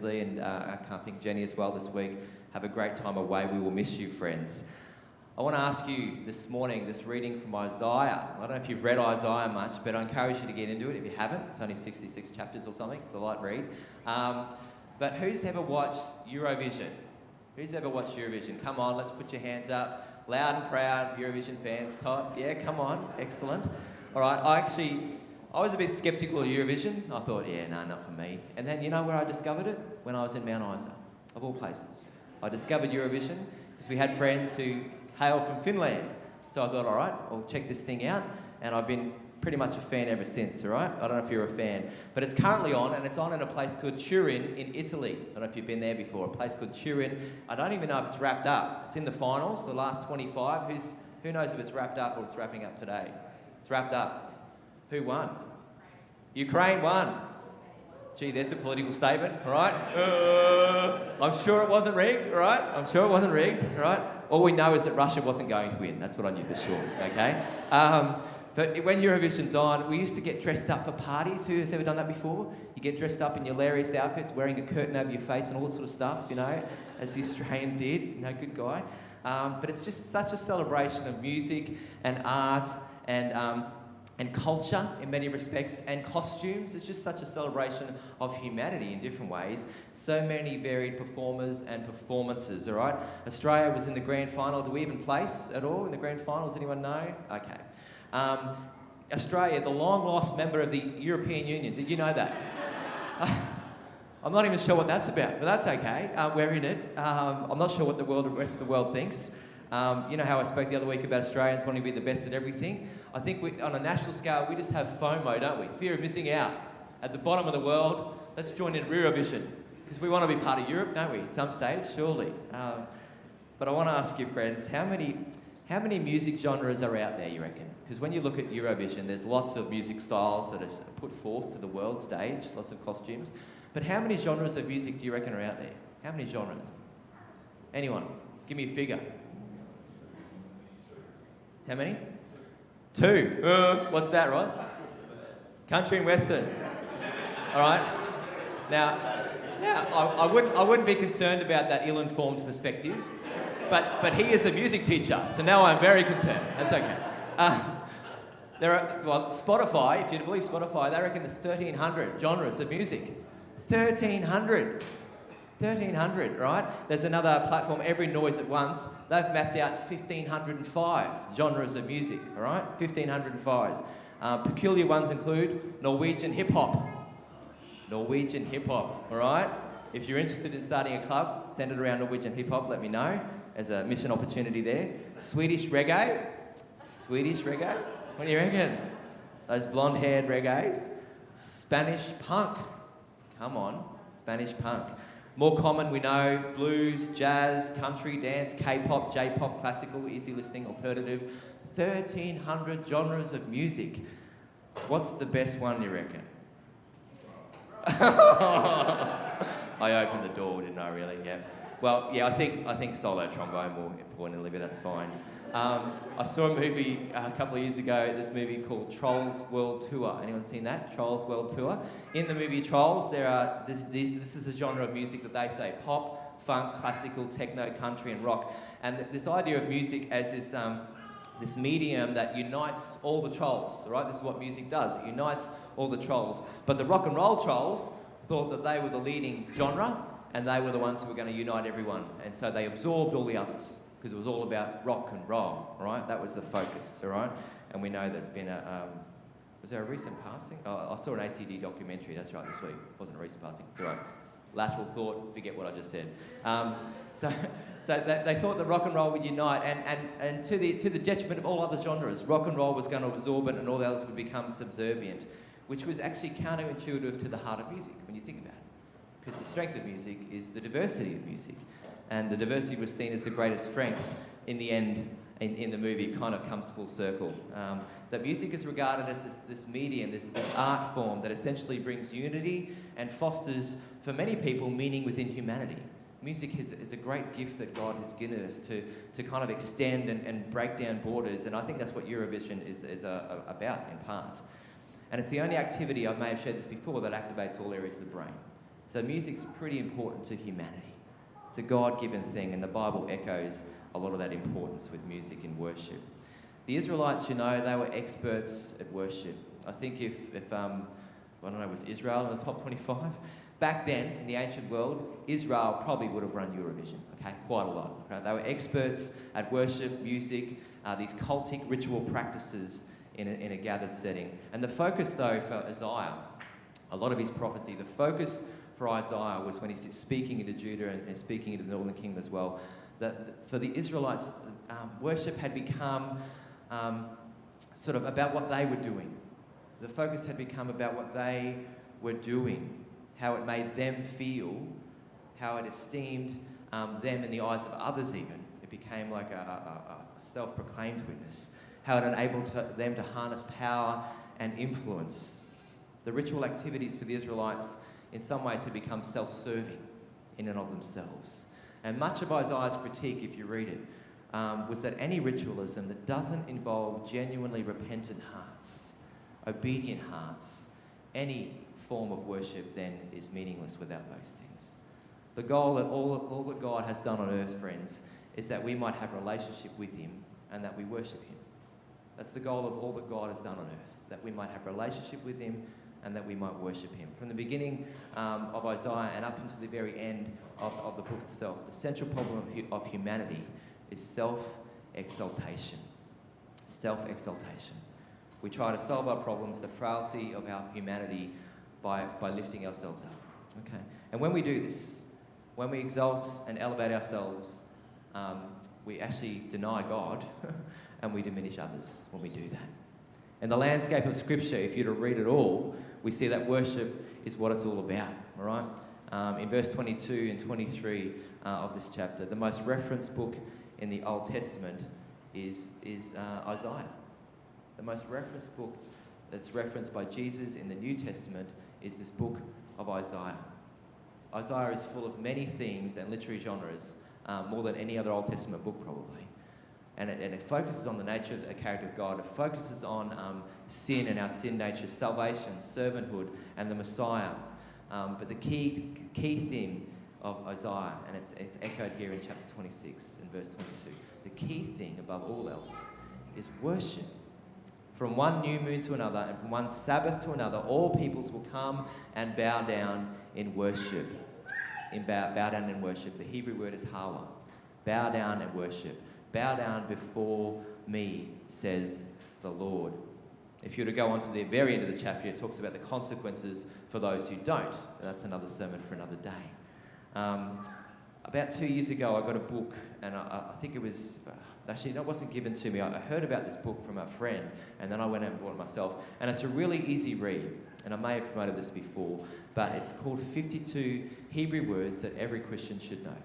And I can't think Jenny as well this week. Have a great time away. We will miss you, friends. I want to ask you this morning, this reading from Isaiah. I don't know if you've read Isaiah much, but I encourage you to get into it if you haven't. It's only 66 chapters or something. It's a light read. But who's ever watched Eurovision? Who's ever watched Eurovision? Come on, let's put your hands up. Loud and proud Eurovision fans. Todd, yeah, come on. Excellent. All right, I was a bit sceptical of Eurovision. I thought, yeah, no, not for me. And then you know where I discovered it? When I was in Mount Isa, of all places. I discovered Eurovision because we had friends who hail from Finland. So I thought, all right, I'll check this thing out. And I've been pretty much a fan ever since, all right? I don't know if you're a fan. But it's currently on, and it's on in a place called Turin in Italy. I don't know if you've been there before, a place called Turin. I don't even know if it's wrapped up. It's in the finals, the last 25. Who knows if it's wrapped up or it's wrapping up today? It's wrapped up. Who won? Ukraine won. Gee, there's a political statement, all right? I'm sure it wasn't rigged, all right? I'm sure it wasn't rigged, all right? All we know is that Russia wasn't going to win. That's what I knew for sure, okay? But when Eurovision's on, we used to get dressed up for parties. Who has ever done that before? You get dressed up in your hilarious outfits, wearing a curtain over your face and all that sort of stuff, you know, as the Australian did, you know, good guy. But it's just such a celebration of music and art and culture in many respects, and costumes. It's just such a celebration of humanity in different ways. So many varied performers and performances, all right? Australia was in the grand final. Do we even place at all in the grand final? Does anyone know? Okay. Australia, the long-lost member of the European Union. Did you know that? I'm not even sure what that's about, but that's okay. We're in it. I'm not sure what the rest of the world thinks. You know how I spoke the other week about Australians wanting to be the best at everything? I think on a national scale, we just have FOMO, don't we? Fear of missing out. At the bottom of the world, let's join in Eurovision. Because we want to be part of Europe, don't we? At some stage, surely. But I want to ask you, friends, how many music genres are out there, you reckon? Because when you look at Eurovision, there's lots of music styles that are put forth to the world stage, lots of costumes. But how many genres of music do you reckon are out there? How many genres? Anyone? Give me a figure. How many? 2. What's that, Ross? Country and Western. All right. Now, I wouldn't be concerned about that ill-informed perspective, but he is a music teacher, so now I'm very concerned. That's okay. Spotify, if you believe Spotify, they reckon there's 1,300 genres of music. 1,300. 1,300, right? There's another platform, Every Noise at Once. They've mapped out 1,505 genres of music, all right? 1,505. Peculiar ones include Norwegian hip-hop. Norwegian hip-hop, all right? If you're interested in starting a club, centred around Norwegian hip-hop, let me know. There's a mission opportunity there. Swedish reggae. Swedish reggae? What do you reckon? Those blonde-haired reggaes. Spanish punk. Come on, Spanish punk. More common, we know, blues, jazz, country, dance, K-pop, J-pop, classical, easy listening, alternative. 1,300 genres of music. What's the best one, you reckon? I opened the door, didn't I, really? Yeah. Well, yeah, I think solo trombone more importantly, but that's fine. I saw a movie a couple of years ago, this movie called Trolls World Tour. Anyone seen that? Trolls World Tour. In the movie Trolls, this is a genre of music that they say pop, funk, classical, techno, country and rock. And this idea of music as this medium that unites all the trolls, right? This is what music does. It unites all the trolls. But the rock and roll trolls thought that they were the leading genre and they were the ones who were going to unite everyone. And so they absorbed all the others, because it was all about rock and roll, all right? That was the focus, all right? And we know there's been was there a recent passing? Oh, I saw an ACD documentary, that's right, this week. It wasn't a recent passing, it's all right. Lateral thought, forget what I just said. So they thought that rock and roll would unite, and to the detriment of all other genres, rock and roll was going to absorb it and all the others would become subservient, which was actually counterintuitive to the heart of music, when you think about it. Because the strength of music is the diversity of music. And the diversity was seen as the greatest strength in the end, in the movie. It kind of comes full circle. That music is regarded as this medium, this art form that essentially brings unity and fosters, for many people, meaning within humanity. Music is a great gift that God has given us to kind of extend and break down borders, and I think that's what Eurovision is about in part. And it's the only activity, I may have shared this before, that activates all areas of the brain. So music's pretty important to humanity. It's a God-given thing, and the Bible echoes a lot of that importance with music in worship. The Israelites, they were experts at worship. I think if was Israel in the top 25? Back then, in the ancient world, Israel probably would have run Eurovision, quite a lot. Okay? They were experts at worship, music, these cultic ritual practices in a gathered setting. And the focus, though, for Isaiah, a lot of his prophecy, the focus for Isaiah was when he's speaking into Judah and speaking into the northern kingdom as well, that for the Israelites, worship had become sort of about what they were doing. The focus had become about what they were doing, how it made them feel, how it esteemed them in the eyes of others even. It became like a self-proclaimed witness, how it enabled them to harness power and influence. The ritual activities for the Israelites in some ways had become self-serving in and of themselves. And much of Isaiah's critique, if you read it, was that any ritualism that doesn't involve genuinely repentant hearts, obedient hearts, any form of worship then is meaningless without those things. The goal that all that God has done on earth, friends, is that we might have a relationship with him and that we worship him. That's the goal of all that God has done on earth, that we might have a relationship with him and that we might worship him. From the beginning of Isaiah and up until the very end of the book itself, the central problem of humanity is self-exaltation. Self-exaltation. We try to solve our problems, the frailty of our humanity, by lifting ourselves up. Okay? And when we do this, when we exalt and elevate ourselves, we actually deny God and we diminish others when we do that. In the landscape of Scripture, if you're to read it all, we see that worship is what it's all about, all right? In verse 22 and 23 of this chapter, the most referenced book in the Old Testament is Isaiah. The most referenced book that's referenced by Jesus in the New Testament is this book of Isaiah. Isaiah is full of many themes and literary genres, more than any other Old Testament book probably. And it focuses on the nature of the character of God. It focuses on sin and our sin nature, salvation, servanthood, and the Messiah. But the key theme of Isaiah, and it's echoed here in chapter 26 and verse 22, the key thing above all else is worship. From one new moon to another, and from one Sabbath to another, all peoples will come and bow down in worship. Bow down in worship. The Hebrew word is Hawa. Bow down and worship. Bow down before me, says the Lord. If you were to go on to the very end of the chapter, it talks about the consequences for those who don't. That's another sermon for another day. About 2 years ago, I got a book, and I think it was... Actually, that wasn't given to me. I heard about this book from a friend, and then I went out and bought it myself. And it's a really easy read, and I may have promoted this before, but it's called 52 Hebrew Words That Every Christian Should Know.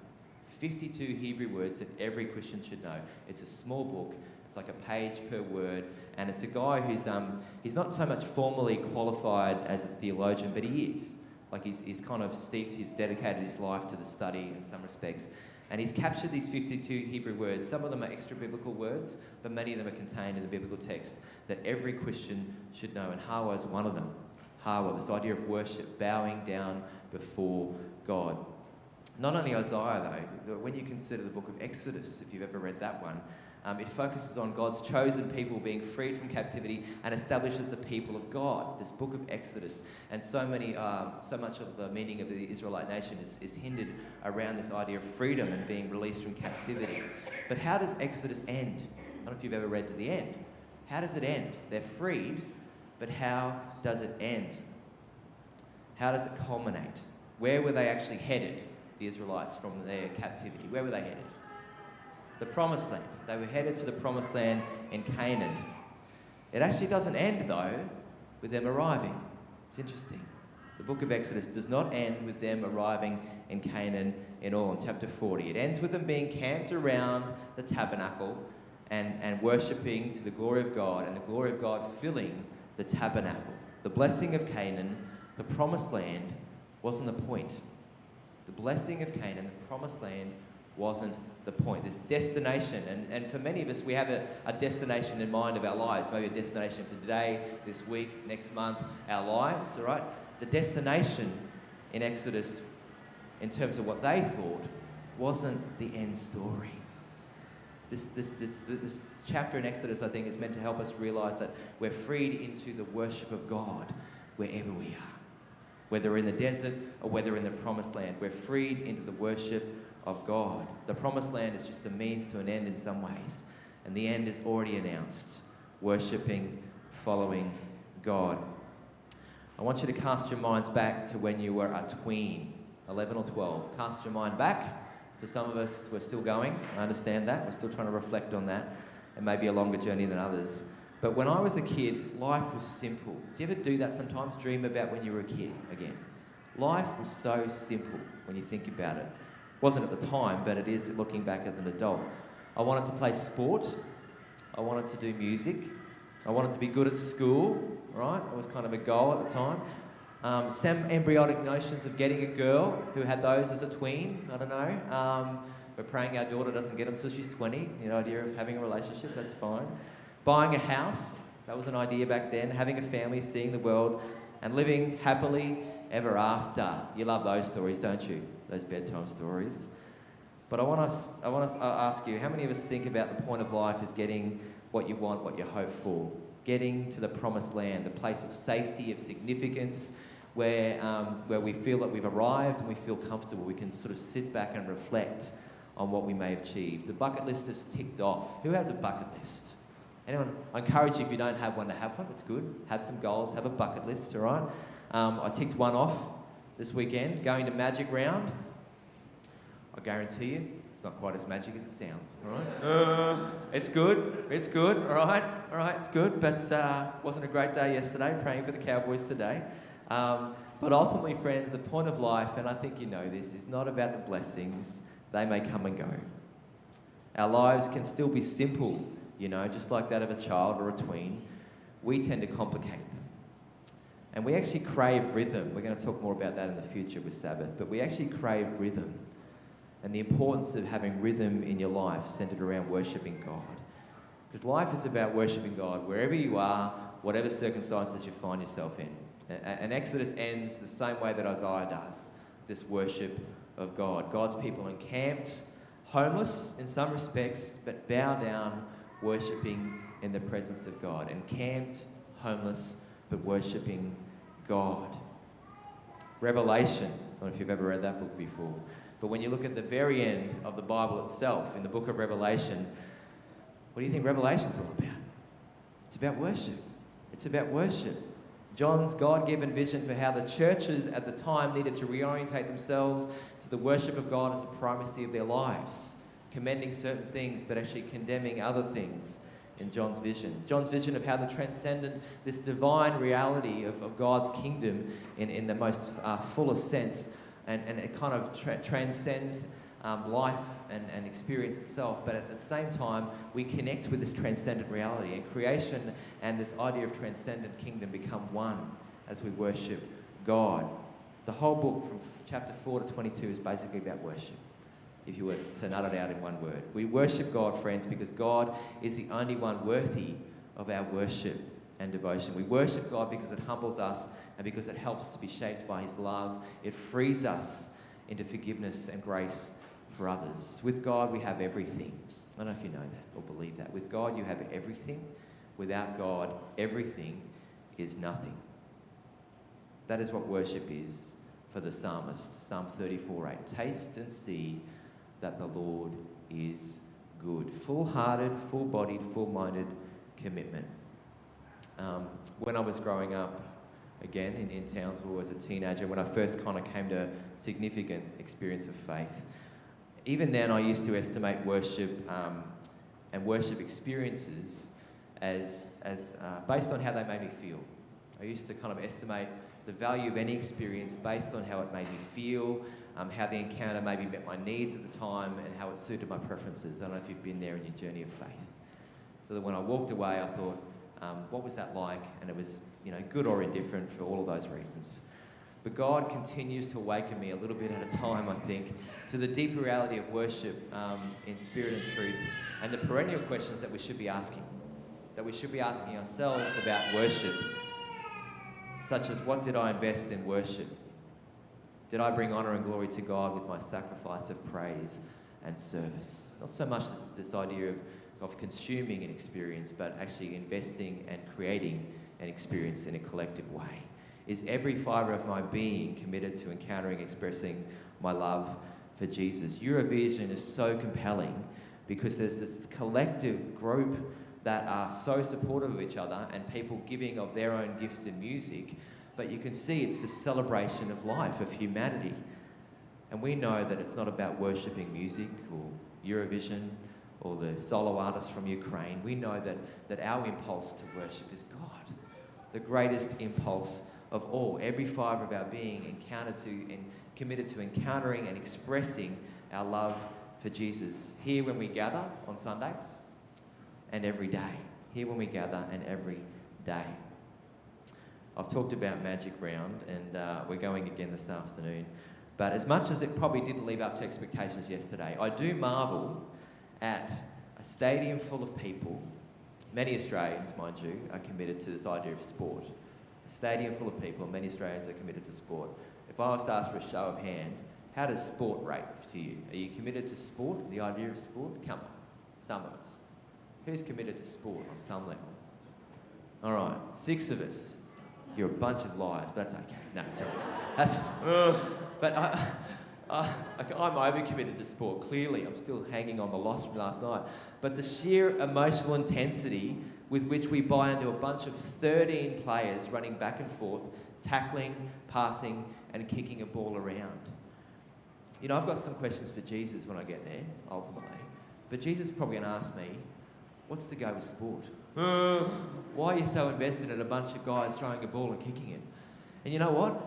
52 Hebrew words that every Christian should know. It's a small book. It's like a page per word, and it's a guy who's he's not so much formally qualified as a theologian, but he is. Like he's kind of steeped, he's dedicated his life to the study in some respects. And he's captured these 52 Hebrew words. Some of them are extra biblical words, but many of them are contained in the biblical text that every Christian should know. And Hawa is one of them. Hawa, this idea of worship, bowing down before God. Not only Isaiah, though, when you consider the book of Exodus, if you've ever read that one, it focuses on God's chosen people being freed from captivity and established as the people of God. This book of Exodus, and so much of the meaning of the Israelite nation is hindered around this idea of freedom and being released from captivity. But how does Exodus end? I don't know if you've ever read to the end. How does it end? They're freed, but how does it end? How does it culminate? Where were they actually headed, the Israelites, from their captivity? Where were they headed? The Promised Land. They were headed to the Promised Land in Canaan. It actually doesn't end, though, with them arriving. It's interesting. The book of Exodus does not end with them arriving in Canaan in all, in chapter 40. It ends with them being camped around the tabernacle and worshipping to the glory of God, and the glory of God filling the tabernacle. The blessing of Canaan, the Promised Land, wasn't the point. The blessing of Canaan, the Promised Land, wasn't the point. This destination, and for many of us, we have a destination in mind of our lives, maybe a destination for today, this week, next month, our lives, all right? The destination in Exodus, in terms of what they thought, wasn't the end story. This chapter in Exodus, I think, is meant to help us realise that we're freed into the worship of God wherever we are. Whether in the desert or whether in the promised land, we're freed into the worship of God. The promised land is just a means to an end in some ways, and the end is already announced. Worshipping, following God. I want you to cast your minds back to when you were a tween, 11 or 12. Cast your mind back. For some of us, we're still going. I understand that. We're still trying to reflect on that. It may be a longer journey than others. But when I was a kid, life was simple. Do you ever do that sometimes? Dream about when you were a kid again? Life was so simple when you think about it. It wasn't at the time, but it is looking back as an adult. I wanted to play sport. I wanted to do music. I wanted to be good at school, right? It was kind of a goal at the time. Some embryonic notions of getting a girl. Who had those as a tween? I don't know. We're praying our daughter doesn't get them until she's 20. The idea of having a relationship, that's fine. Buying a house, that was an idea back then. Having a family, seeing the world, and living happily ever after. You love those stories, don't you? Those bedtime stories. But I want to ask you, how many of us think about the point of life is getting what you want, what you hope for? Getting to the promised land, the place of safety, of significance, where we feel that we've arrived and we feel comfortable. We can sort of sit back and reflect on what we may have achieved. The bucket list is ticked off. Who has a bucket list? Anyone? I encourage you, if you don't have one, to have one. It's good. Have some goals. Have a bucket list, all right? I ticked one off this weekend, going to Magic Round. I guarantee you, it's not quite as magic as it sounds, all right? It's good, all right, it's good, but wasn't a great day yesterday, praying for the Cowboys today. But ultimately, friends, the point of life, and I think you know this, is not about the blessings. They may come and go. Our lives can still be simple, just like that of a child or a tween. We tend to complicate them. And we actually crave rhythm. We're going to talk more about that in the future with Sabbath, but we actually crave rhythm. And the importance of having rhythm in your life centered around worshipping God. Because life is about worshipping God wherever you are, whatever circumstances you find yourself in. And Exodus ends the same way that Isaiah does, this worship of God. God's people encamped, homeless in some respects, but bow down, worshipping in the presence of God. Encamped, homeless, but worshipping God. Revelation. I don't know if you've ever read that book before. But when you look at the very end of the Bible itself, in the book of Revelation, what do you think Revelation's all about? It's about worship. It's about worship. John's God-given vision for how the churches at the time needed to reorientate themselves to the worship of God as the primacy of their lives, commending certain things but actually condemning other things in John's vision. John's vision of how the transcendent, this divine reality of God's kingdom in the most fullest sense, and it kind of transcends life and experience itself, but at the same time, we connect with this transcendent reality, and creation and this idea of transcendent kingdom become one as we worship God. The whole book from chapter 4 to 22 is basically about worship, if you were to nut it out in one word. We worship God, friends, because God is the only one worthy of our worship and devotion. We worship God because it humbles us and because it helps to be shaped by His love. It frees us into forgiveness and grace for others. With God, we have everything. I don't know if you know that or believe that. With God, you have everything. Without God, everything is nothing. That is what worship is for the psalmist. Psalm 34:8. Taste and see that the Lord is good. Full-hearted, full-bodied, full-minded commitment. When I was growing up, again, in Townsville as a teenager, when I first kind of came to significant experience of faith, even then I used to estimate worship and worship experiences as based on how they made me feel. I used to kind of estimate the value of any experience based on how it made me feel, how the encounter maybe met my needs at the time, and how it suited my preferences. I don't know if you've been there in your journey of faith. So that when I walked away, I thought, what was that like? And it was, good or indifferent for all of those reasons. But God continues to awaken me a little bit at a time, I think, to the deeper reality of worship in spirit and truth, and the perennial questions that we should be asking ourselves about worship, such as, what did I invest in worship? Did I bring honour and glory to God with my sacrifice of praise and service? Not so much this idea of consuming an experience, but actually investing and creating an experience in a collective way. Is every fibre of my being committed to encountering, expressing my love for Jesus? Eurovision is so compelling because there's this collective group that are so supportive of each other and people giving of their own gift in music, but you can see it's this celebration of life, of humanity. And we know that it's not about worshipping music or Eurovision or the solo artists from Ukraine. We know that our impulse to worship is God, the greatest impulse of all. Every fibre of our being encountered to and committed to encountering and expressing our love for Jesus. Here when we gather on Sundays and every day. Here when we gather and every day. I've talked about Magic Round and we're going again this afternoon. But as much as it probably didn't live up to expectations yesterday, I do marvel at a stadium full of people. Many Australians, mind you, are committed to this idea of sport. A stadium full of people, many Australians are committed to sport. If I was to ask for a show of hand, how does sport rate to you? Are you committed to sport, the idea of sport? Come on, some of us. Who's committed to sport on some level? All right, 6 of us. You're a bunch of liars, but that's okay. No, it's all right. But I'm overcommitted to sport, clearly. I'm still hanging on the loss from last night. But the sheer emotional intensity with which we buy into a bunch of 13 players running back and forth, tackling, passing, and kicking a ball around. You know, I've got some questions for Jesus when I get there, ultimately. But Jesus is probably going to ask me, what's the go with sport? Why are you so invested in a bunch of guys throwing a ball and kicking it? And you know what?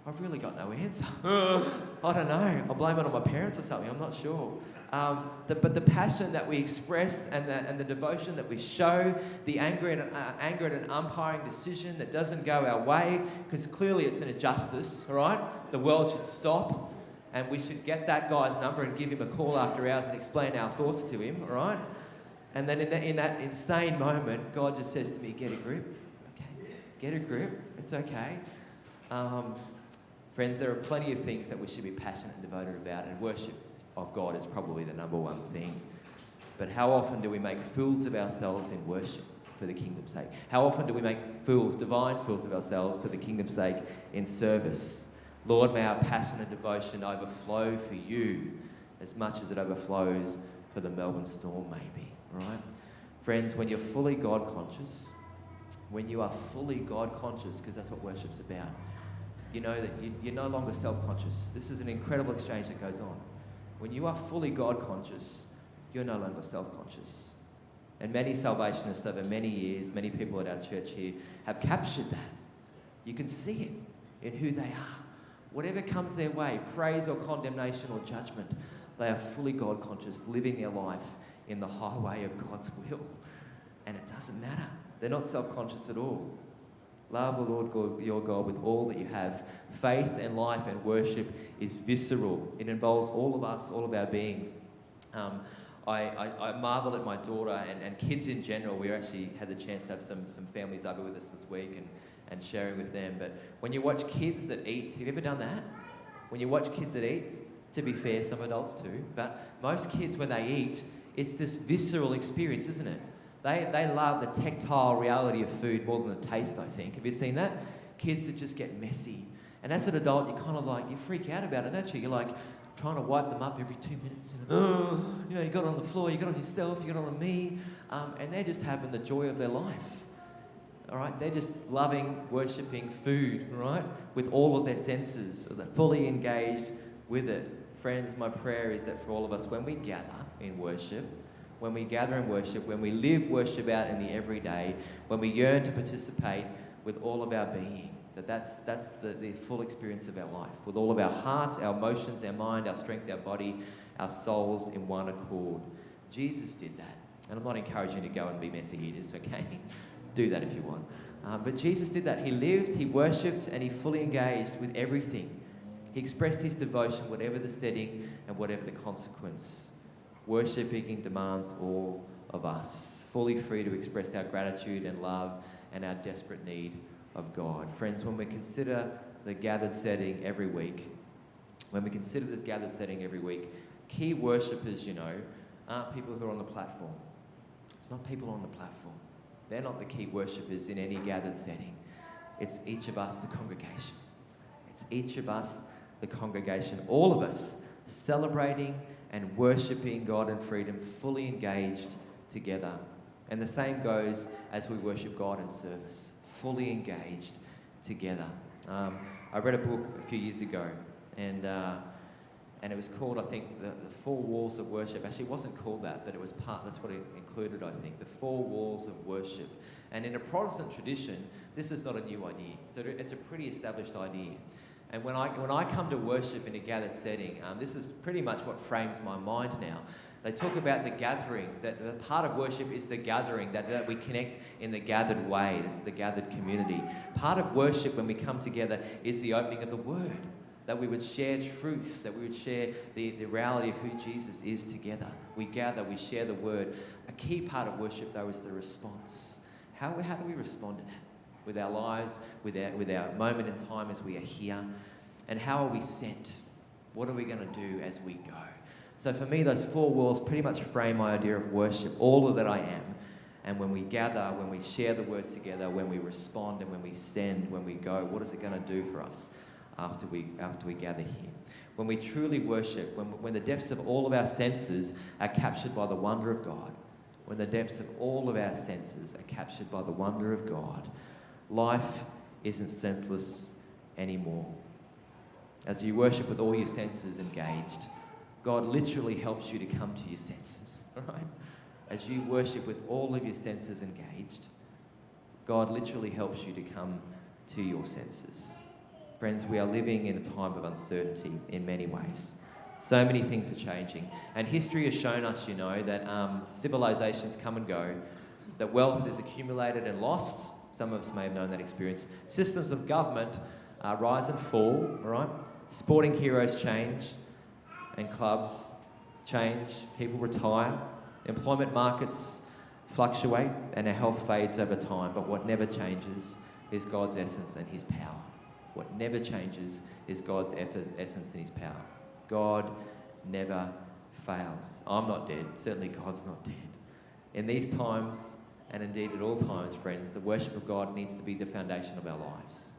I've really got no answer. I don't know. I'll blame it on my parents or something. I'm not sure. But the passion that we express and the devotion that we show, the anger at an umpiring decision that doesn't go our way, because clearly it's an injustice, all right? The world should stop, and we should get that guy's number and give him a call after hours and explain our thoughts to him, all right? And then in that insane moment, God just says to me, get a grip. Okay, get a grip. It's okay. Friends, there are plenty of things that we should be passionate and devoted about, and worship of God is probably the number one thing. But how often do we make fools of ourselves in worship for the kingdom's sake? How often do we make fools, divine fools of ourselves for the kingdom's sake in service? Lord, may our passion and devotion overflow for you as much as it overflows for the Melbourne Storm, maybe. Right? Friends, when you're fully God-conscious, because that's what worship's about, you know that you're no longer self-conscious. This is an incredible exchange that goes on. When you are fully God-conscious, you're no longer self-conscious. And many Salvationists over many years, many people at our church here have captured that. You can see it in who they are. Whatever comes their way, praise or condemnation or judgment, they are fully God-conscious, living their life in the highway of God's will. And it doesn't matter. They're not self-conscious at all. Love the Lord God, your God with all that you have. Faith and life and worship is visceral. It involves all of us, all of our being. I marvel at my daughter and kids in general. We actually had the chance to have some families over with us this week and sharing with them. But when you watch kids that eat, have you ever done that? When you watch kids that eat, to be fair, some adults too, but most kids when they eat, it's this visceral experience, isn't it? They love the tactile reality of food more than the taste, I think. Have you seen that? Kids that just get messy. And as an adult, you kind of you freak out about it, don't you? You're like trying to wipe them up every 2 minutes. You know, you got it on the floor, you got it on yourself, you got it on me. And they're just having the joy of their life. All right? They're just loving, worshipping food, right? With all of their senses. So they're fully engaged with it. Friends, my prayer is that for all of us, when we gather in worship, when we gather in worship, when we live worship out in the everyday, when we yearn to participate with all of our being, that's the full experience of our life, with all of our heart, our emotions, our mind, our strength, our body, our souls in one accord. Jesus did that. And I'm not encouraging you to go and be messy eaters, okay? Do that if you want. But Jesus did that. He lived, he worshipped, and he fully engaged with everything. He expressed his devotion, whatever the setting and whatever the consequence. Worshipping demands all of us, fully free to express our gratitude and love and our desperate need of God. Friends, when we consider the gathered setting every week, when we consider this gathered setting every week, key worshippers, aren't people who are on the platform. It's not people on the platform. They're not the key worshippers in any gathered setting. It's each of us, the congregation. It's each of us, the congregation, all of us celebrating and worshipping God in freedom, fully engaged together. And the same goes as we worship God in service, fully engaged together. I read a book a few years ago, and it was called, I think, the Four Walls of Worship. Actually, it wasn't called that, but it was that's what it included, I think, the Four Walls of Worship. And in a Protestant tradition, this is not a new idea. So it's a pretty established idea. And when I come to worship in a gathered setting, this is pretty much what frames my mind now. They talk about the gathering, that the part of worship is the gathering, that we connect in the gathered way. It's the gathered community. Part of worship when we come together is the opening of the Word, that we would share truth, that we would share the reality of who Jesus is together. We gather, we share the Word. A key part of worship, though, is the response. How do we respond to that? With our lives, with our moment in time as we are here? And how are we sent? What are we going to do as we go? So for me, those four walls pretty much frame my idea of worship, all of that I am. And when we gather, when we share the Word together, when we respond and when we send, when we go, what is it going to do for us after we gather here? When we truly worship, when the depths of all of our senses are captured by the wonder of God, when the depths of all of our senses are captured by the wonder of God, life isn't senseless anymore. As you worship with all your senses engaged, God literally helps you to come to your senses, all right? As you worship with all of your senses engaged, God literally helps you to come to your senses. Friends, we are living in a time of uncertainty in many ways. So many things are changing. And history has shown us, that civilizations come and go, that wealth is accumulated and lost. Some of us may have known that experience. Systems of government rise and fall, all right? Sporting heroes change, and clubs change. People retire. Employment markets fluctuate, and our health fades over time. But what never changes is God's essence and His power. What never changes is God's essence and His power. God never fails. I'm not dead. Certainly God's not dead. In these times, and indeed at all times, friends, the worship of God needs to be the foundation of our lives.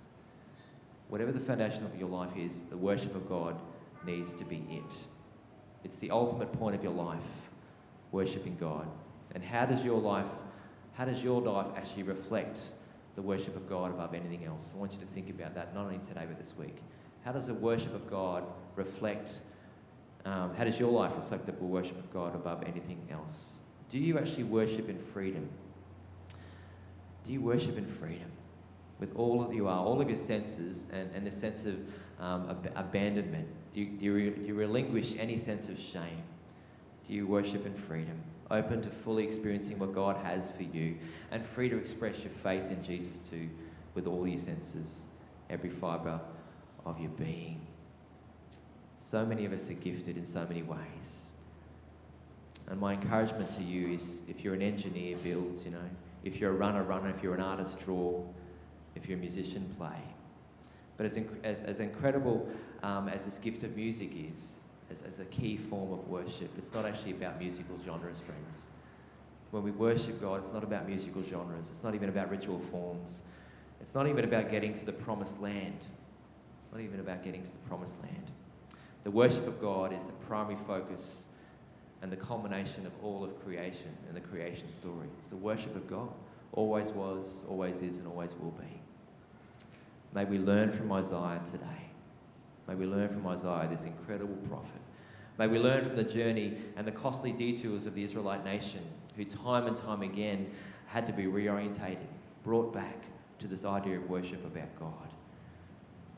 Whatever the foundation of your life is, the worship of God needs to be it. It's the ultimate point of your life, worshipping God. And how does your life actually reflect the worship of God above anything else? I want you to think about that, not only today but this week. How does the worship of God reflect, how does your life reflect the worship of God above anything else? Do you actually worship in freedom? Do you worship in freedom? With all that you are, all of your senses, and the sense of abandonment? Do you relinquish any sense of shame? Do you worship in freedom? Open to fully experiencing what God has for you, and free to express your faith in Jesus too, with all your senses, every fibre of your being. So many of us are gifted in so many ways. And my encouragement to you is, if you're an engineer, build, if you're a runner, if you're an artist, draw, if you're a musician, play. But as incredible as this gift of music is, as a key form of worship, it's not actually about musical genres, friends. When we worship God, it's not about musical genres. It's not even about ritual forms. It's not even about getting to the promised land. It's not even about getting to the promised land. The worship of God is the primary focus and the culmination of all of creation and the creation story. It's the worship of God. Always was, always is, and always will be. May we learn from Isaiah today. May we learn from Isaiah, this incredible prophet. May we learn from the journey and the costly detours of the Israelite nation, who time and time again had to be reorientated, brought back to this idea of worship about God.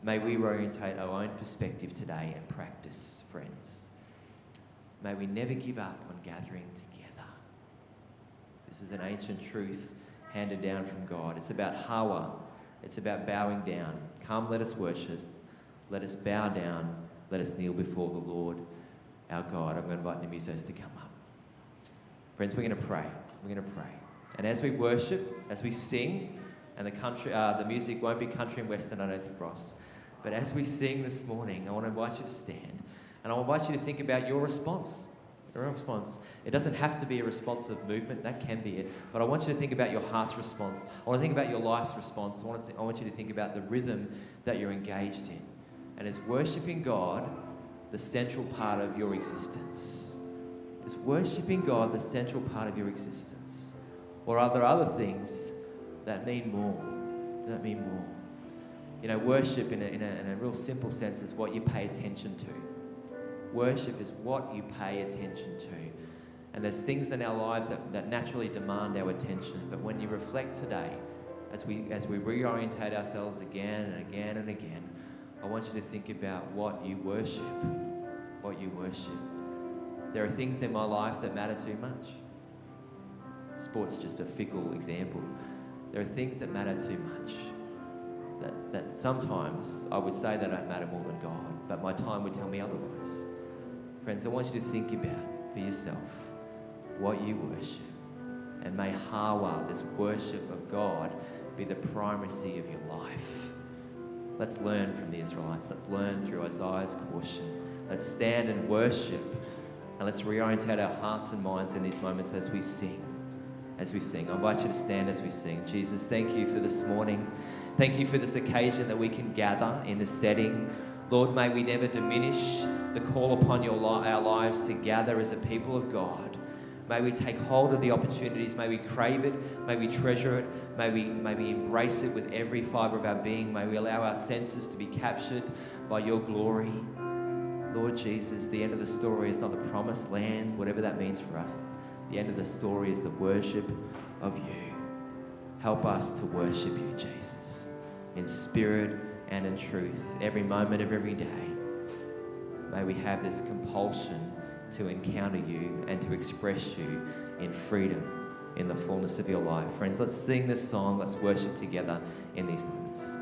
May we reorientate our own perspective today and practice, friends. May we never give up on gathering together. This is an ancient truth handed down from God. It's about Hawa. It's about bowing down. Come, let us worship. Let us bow down. Let us kneel before the Lord, our God. I'm going to invite the musos to come up. Friends, we're going to pray. We're going to pray. And as we worship, as we sing, and the music won't be country and western, I don't think, Ross. But as we sing this morning, I want to invite you to stand, and I invite you to think about your response. Your response. It doesn't have to be a response of movement, that can be it. But I want you to think about your heart's response. I want to think about your life's response. I want you to think about the rhythm that you're engaged in. And is worshiping God the central part of your existence? Is worshiping God the central part of your existence? Or are there other things that mean more? That mean more? You know, worship in a real simple sense is what you pay attention to. Worship is what you pay attention to. And there's things in our lives that naturally demand our attention. But when you reflect today, as we reorientate ourselves again and again and again, I want you to think about what you worship. What you worship. There are things in my life that matter too much. Sport's just a fickle example. There are things that matter too much. That sometimes I would say they don't matter more than God, but my time would tell me otherwise. Friends, I want you to think about for yourself what you worship. And may Hawa, this worship of God, be the primacy of your life. Let's learn from the Israelites. Let's learn through Isaiah's caution. Let's stand and worship. And let's reorientate our hearts and minds in these moments as we sing. As we sing. I invite you to stand as we sing. Jesus, thank you for this morning. Thank you for this occasion that we can gather in this setting. Lord, may we never diminish the call upon our lives to gather as a people of God. May we take hold of the opportunities. May we crave it. May we treasure it. May we embrace it with every fibre of our being. May we allow our senses to be captured by your glory. Lord Jesus, the end of the story is not the promised land, whatever that means for us. The end of the story is the worship of you. Help us to worship you, Jesus, in spirit and in truth, every moment of every day. May we have this compulsion to encounter you and to express you in freedom, in the fullness of your life. Friends, let's sing this song. Let's worship together in these moments.